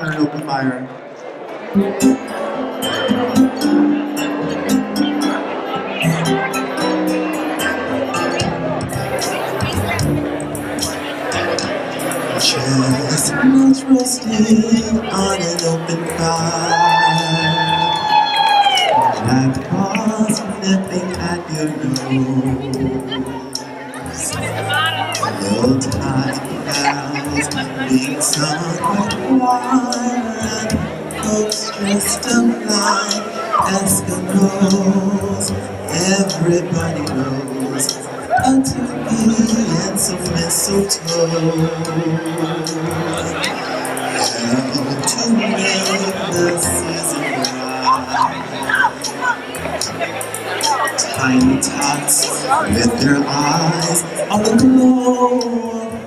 An open fire. Chestnuts roasting on an open fire. Black paws nipping at your nose. Low-tide bells being sung by choir, and folks dressed up like Eskimos. Everybody knows a turkey and some mistletoe help to make the season bright. Tiny tots with their eyes on the glow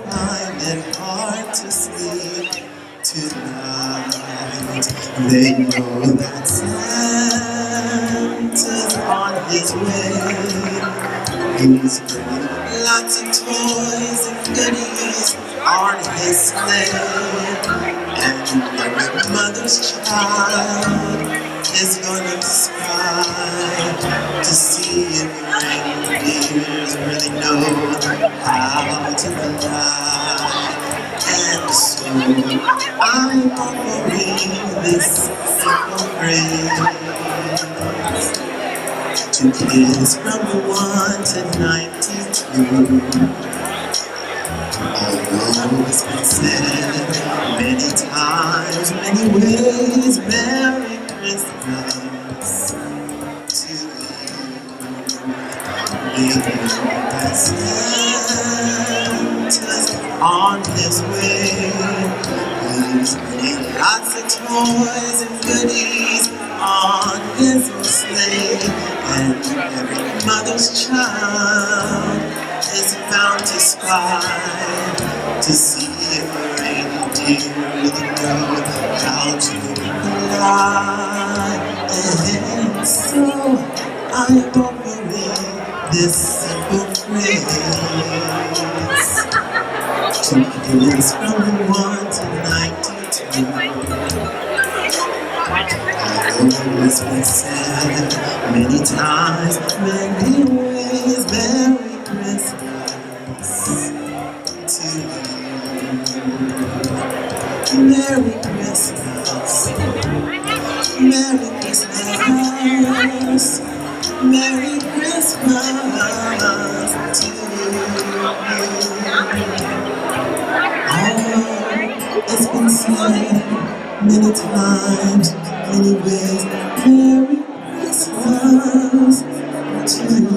find it hard to sleep tonight. They know that Santa's on his way. He's bringing lots of toys and goodies on his sleigh. And every mother's child is gonna spy to see if reindeers really know how to fly. And so I'm offering this simple phrase to kids from 1 to 92. Although it's been said many times, many ways, Merry Christmas to you. May you that Santa's on his way. He's bringing lots of toys and goodies on his sleigh. And every mother's child is bound to spy to see if reindeer really know how to fly. And so I'm offering this simple phrase to kids from 1 to 92. Although it's been said many times, many ways, Merry Christmas to you. Merry Christmas. Merry Christmas. Merry Christmas to you. Oh, it's been said many times, many ways, Merry Christmas to you.